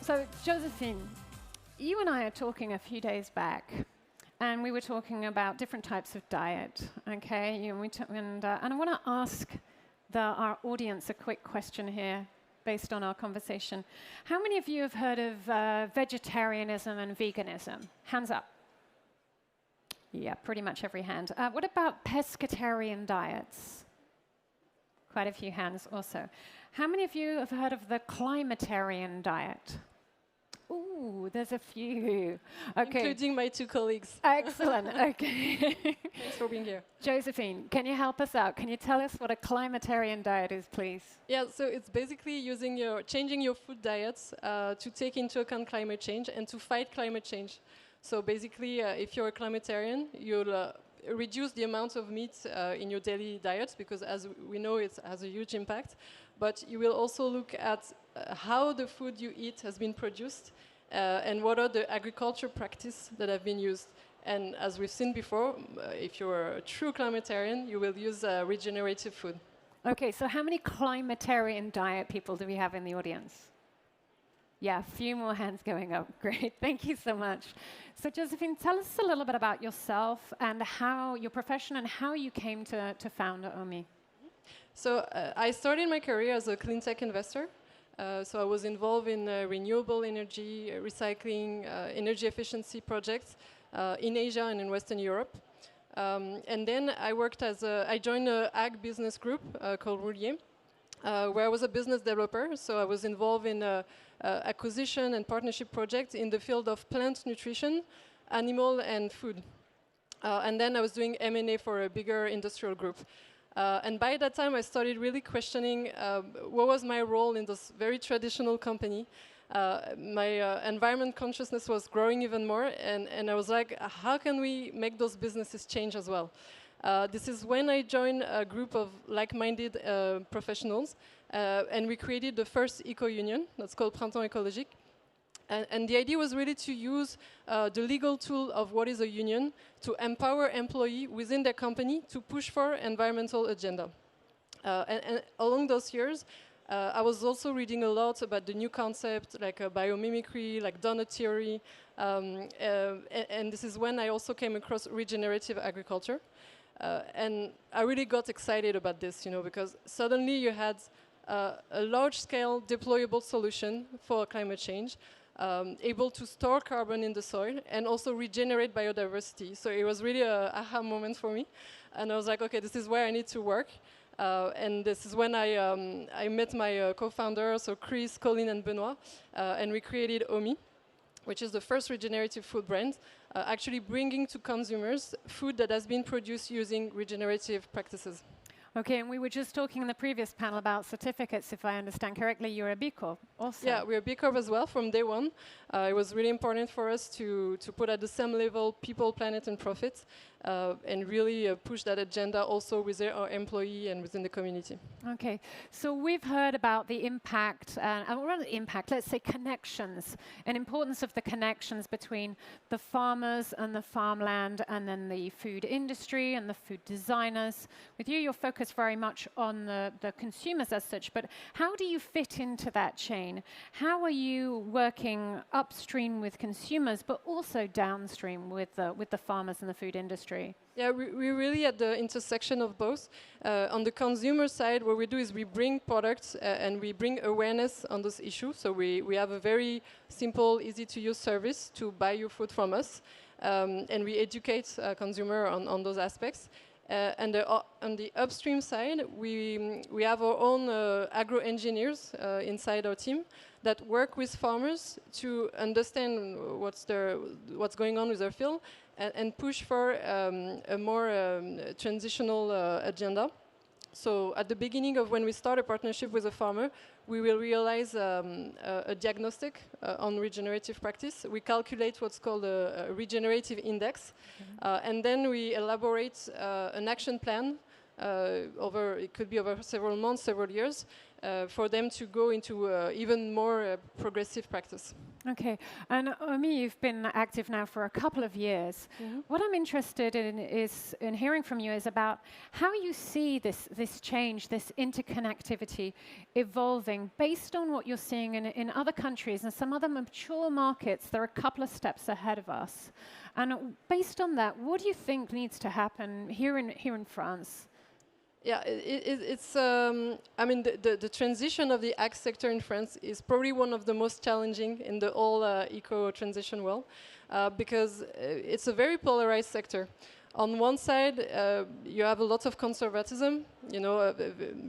So, Josephine, you and I are talking a few days back, and we were talking about different types of diet, okay? And I want to ask our audience a quick question here, based on our conversation. How many of you have heard of vegetarianism and veganism? Hands up. Yeah, pretty much every hand. What about pescatarian diets? Quite a few hands also. How many of you have heard of the climatarian diet? Ooh, there's a few. Okay. Including my two colleagues. Excellent. Okay. Thanks for being here. Josephine, can you help us out? Can you tell us what a climatarian diet is, please? Yeah, so it's basically changing your food diets to take into account climate change and to fight climate change. So basically, if you're a climatarian, you'll reduce the amount of meat in your daily diets because, as we know, it has a huge impact. But you will also look at how the food you eat has been produced and what are the agriculture practices that have been used. And as we've seen before, if you're a true climatarian, you will use regenerative food. Okay, so how many climatarian diet people do we have in the audience? Yeah, a few more hands going up. Great, thank you so much. So Josephine, tell us a little bit about yourself and how your profession and how you came to found OMIE. So I started my career as a clean tech investor. So I was involved in renewable energy, recycling, energy efficiency projects in Asia and in Western Europe. And then I joined an ag business group called HeroRATS, where I was a business developer. So I was involved in acquisition and partnership projects in the field of plant nutrition, animal and food. And then I was doing M&A for a bigger industrial group. And by that time, I started really questioning what was my role in this very traditional company. My environment consciousness was growing even more, and I was like, how can we make those businesses change as well? This is when I joined a group of like-minded professionals, and we created the first eco-union that's called Printemps Écologique. And the idea was really to use the legal tool of what is a union to empower employees within their company to push for environmental agenda. And along those years, I was also reading a lot about the new concept like biomimicry, like donut theory, and this is when I also came across regenerative agriculture. And I really got excited about this, because suddenly you had a large-scale deployable solution for climate change, able to store carbon in the soil and also regenerate biodiversity. So it was really an aha moment for me. And I was like, okay, this is where I need to work. And this is when I met my co-founders, so Chris, Colin, and Benoit, and we created OMIE, which is the first regenerative food brand, actually bringing to consumers food that has been produced using regenerative practices. Okay, and we were just talking in the previous panel about certificates, if I understand correctly. You're a B Corp also. Yeah, we're a B Corp as well from day one. It was really important for us to put at the same level people, planet, and profit, and really push that agenda also with our employee and within the community. Okay, so we've heard about the impact, let's say connections, and importance of the connections between the farmers and the farmland and then the food industry and the food designers. With you, you're focused very much on the consumers as such, but how do you fit into that chain? How are you working upstream with consumers, but also downstream with the farmers and the food industry? Yeah, we're really at the intersection of both. On the consumer side, what we do is we bring products and we bring awareness on those issues. So we have a very simple, easy-to-use service to buy your food from us, and we educate consumer on those aspects. And on the upstream side, we have our own agro-engineers inside our team that work with farmers to understand what's going on with their field and push for a more transitional agenda. So at the beginning of when we start a partnership with a farmer, we will realize a diagnostic on regenerative practice. We calculate what's called a regenerative index, and then we elaborate an action plan it could be over several months, several years, for them to go into even more progressive practice. Okay, and Omie, you've been active now for a couple of years. What I'm interested in is in hearing from you is about how you see this change, this interconnectivity evolving based on what you're seeing in other countries and some other mature markets. They're a couple of steps ahead of us. And based on that, what do you think needs to happen here in France? Yeah, it's. I mean, the transition of the ag sector in France is probably one of the most challenging in the whole eco-transition world, because it's a very polarized sector. On one side, you have a lot of conservatism,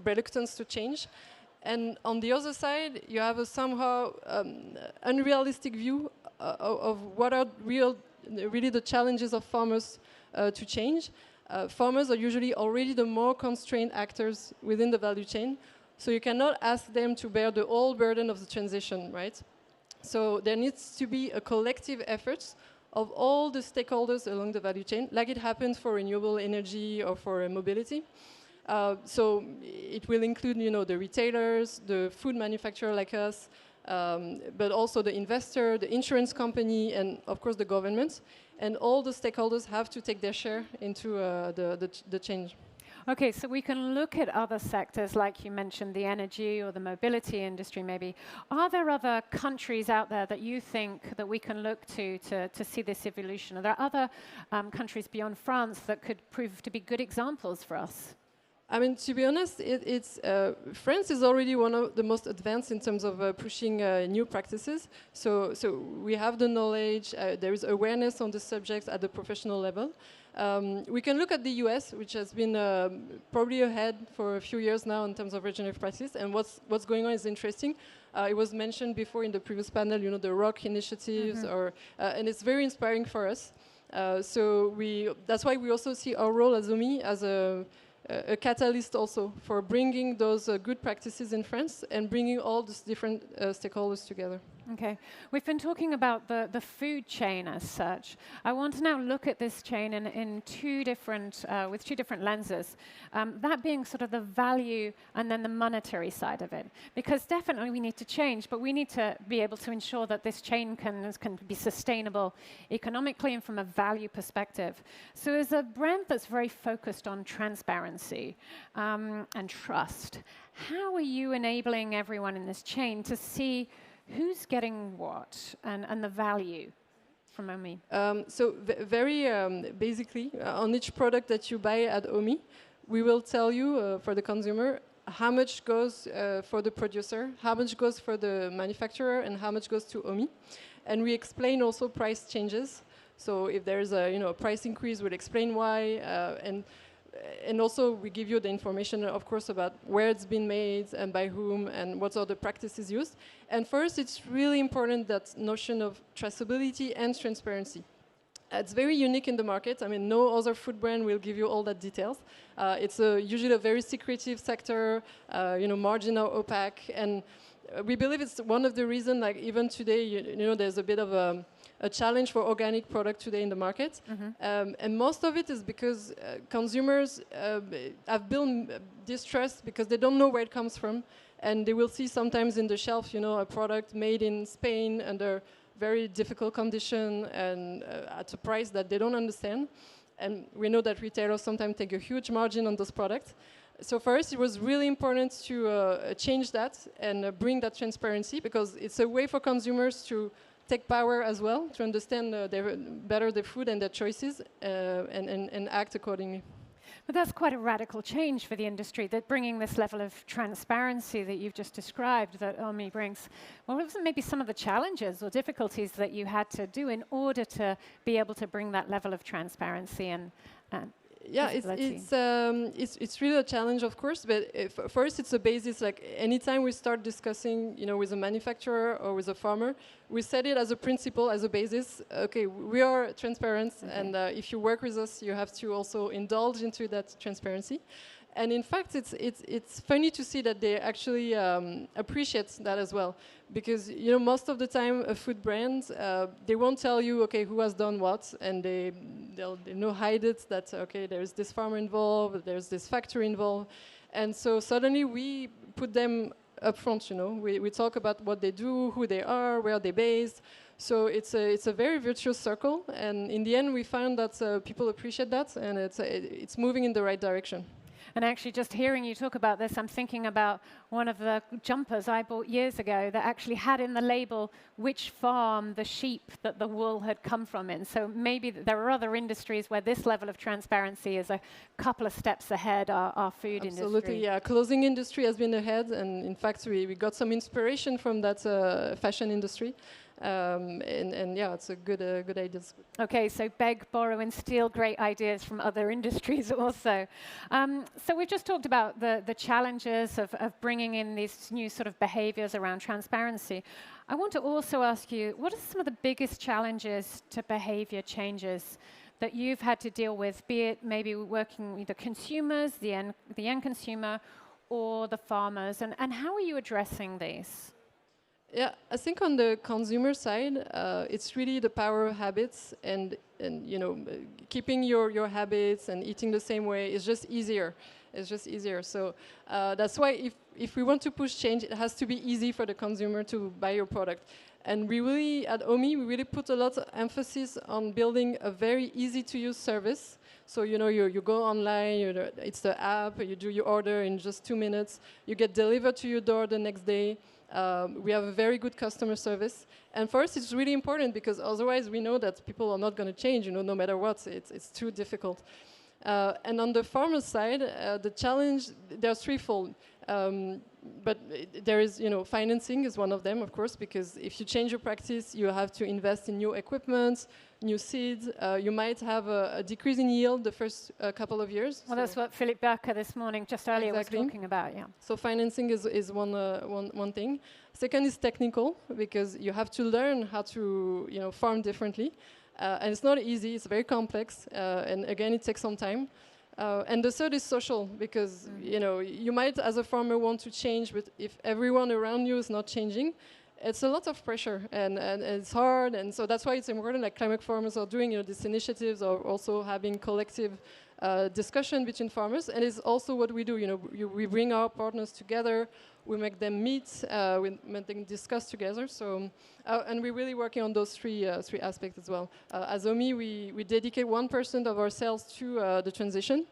reluctance to change, and on the other side, you have a somehow unrealistic view of what are really the challenges of farmers to change. Farmers are usually already the more constrained actors within the value chain, so you cannot ask them to bear the whole burden of the transition, right? So there needs to be a collective effort of all the stakeholders along the value chain, like it happened for renewable energy or for mobility. So it will include, the retailers, the food manufacturer like us, but also the investor, the insurance company, and of course the government. And all the stakeholders have to take their share into the change. Okay, so we can look at other sectors, like you mentioned, the energy or the mobility industry maybe. Are there other countries out there that you think that we can look to see this evolution? Are there other countries beyond France that could prove to be good examples for us? I mean, to be honest, France is already one of the most advanced in terms of pushing new practices. So we have the knowledge, there is awareness on the subjects at the professional level. We can look at the US, which has been probably ahead for a few years now in terms of regenerative practice. And what's going on is interesting. It was mentioned before in the previous panel, the ROC initiatives, and it's very inspiring for us. So that's why we also see our role as Omie as a catalyst also for bringing those good practices in France and bringing all these different stakeholders together. Okay, we've been talking about the food chain as such. I want to now look at this chain with two different lenses. That being sort of the value and then the monetary side of it. Because definitely we need to change, but we need to be able to ensure that this chain can be sustainable economically and from a value perspective. So as a brand that's very focused on transparency and trust, how are you enabling everyone in this chain to see who's getting what and the value from Omie? So very basically, on each product that you buy at Omie, we will tell you for the consumer how much goes for the producer, how much goes for the manufacturer, and how much goes to Omie. And we explain also price changes. So if there's a price increase, we'll explain why. And also we give you the information, of course, about where it's been made and by whom and what are the practices used. And first, it's really important, that notion of traceability and transparency. It's very unique in the market. I mean, no other food brand will give you all that details. It's usually a very secretive sector, marginal, opaque, and we believe it's one of the reasons, like even today, there's a bit of a challenge for organic product today in the market. And most of it is because consumers have built distrust because they don't know where it comes from. And they will see sometimes in the shelf, a product made in Spain under very difficult condition and at a price that they don't understand. And we know that retailers sometimes take a huge margin on those products. So for us, it was really important to change that and bring that transparency, because it's a way for consumers to take power as well, to understand better their food and their choices and act accordingly. But that's quite a radical change for the industry, that bringing this level of transparency that you've just described that Omie brings. Well, what was maybe some of the challenges or difficulties that you had to do in order to be able to bring that level of transparency and yeah, it's really a challenge, of course, but first it's a basis. Like anytime we start discussing, with a manufacturer or with a farmer, we set it as a principle, as a basis. Okay, we are transparent, and if you work with us, you have to also indulge into that transparency. And in fact, it's funny to see that they actually appreciate that as well, because most of the time, a food brand they won't tell you who has done what, and they'll hide it that there's this farmer involved, there's this factory involved, and so suddenly we put them upfront. We talk about what they do, who they are, where they're based. So it's a very virtuous circle, and in the end, we found that people appreciate that, and it's moving in the right direction. And actually, just hearing you talk about this, I'm thinking about one of the jumpers I bought years ago that actually had in the label which farm the sheep that the wool had come from in. So maybe there are other industries where this level of transparency is a couple of steps ahead our food industry. Absolutely, yeah. Clothing industry has been ahead, and in fact, we got some inspiration from that fashion industry. And yeah, it's a good idea. Okay, so beg, borrow, and steal great ideas from other industries also. So we've just talked about the challenges of bringing in these new sort of behaviors around transparency. I want to also ask you, what are some of the biggest challenges to behavior changes that you've had to deal with, be it maybe working with the consumers, the end consumer, or the farmers, and how are you addressing these? Yeah, I think on the consumer side, it's really the power of habits, and keeping your habits and eating the same way is just easier. It's just easier. So that's why if we want to push change, it has to be easy for the consumer to buy your product. And we really, at OMIE, we really put a lot of emphasis on building a very easy-to-use service. So you go online, it's the app, you do your order in just 2 minutes, you get delivered to your door the next day. We have a very good customer service, and for us it's really important because otherwise we know that people are not going to change, no matter what. It's too difficult. And on the farmer side, the challenge, there's threefold. But there is, financing is one of them, of course, because if you change your practice, you have to invest in new equipment, new seeds. You might have a decrease in yield the first couple of years. Well, that's what Philip Berker this morning, just earlier, exactly. was talking about, yeah. So financing is one thing. Second is technical, because you have to learn how to, farm differently. And it's not easy, it's very complex, and again, it takes some time. And the third is social, because you might, as a farmer, want to change, but if everyone around you is not changing, it's a lot of pressure, and it's hard, and so that's why it's important, like Climate Farmers are doing, these initiatives, or also having collective discussion between farmers, and it's also what we do. We bring our partners together, we make them meet, we make them discuss together. So, and we're really working on those three aspects as well. As OMIE, we dedicate 1% of our sales to the transition,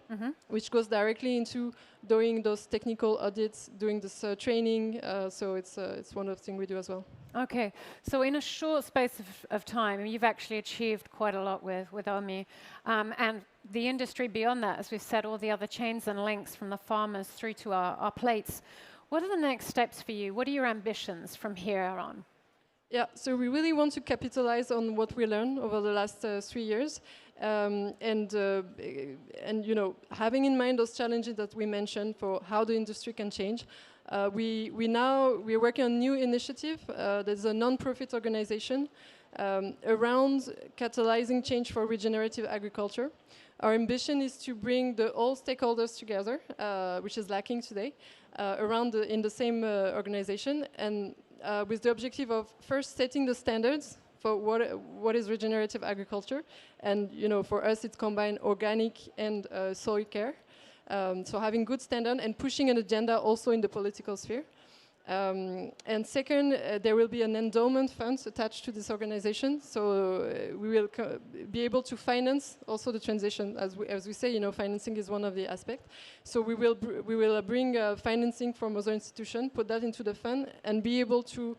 which goes directly into doing those technical audits, doing this training. So it's one of the things we do as well. Okay, so in a short space of time, you've actually achieved quite a lot with OMIE. And the industry beyond that, as we've said, all the other chains and links from the farmers through to our plates. What are the next steps for you? What are your ambitions from here on? Yeah, so we really want to capitalize on what we learned over the last 3 years. And having in mind those challenges that we mentioned for how the industry can change, we're working on a new initiative. There's a non-profit organization around catalyzing change for regenerative agriculture. Our ambition is to bring all stakeholders together, which is lacking today, in the same organization, and with the objective of first setting the standards for what is regenerative agriculture, and for us it's combined organic and soil care. So having good standard and pushing an agenda also in the political sphere. And second, there will be an endowment fund attached to this organization, so we will be able to finance also the transition. As we say, financing is one of the aspects. So we will bring financing from other institutions, put that into the fund, and be able to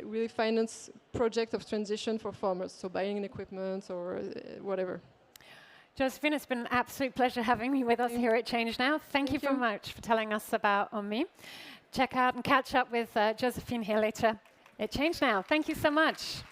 really finance projects of transition for farmers, so buying equipment or whatever. Josephine, it's been an absolute pleasure having you with us here at ChangeNOW. Thank you very much for telling us about OMIE. Check out and catch up with Josephine here later at ChangeNOW. Thank you so much.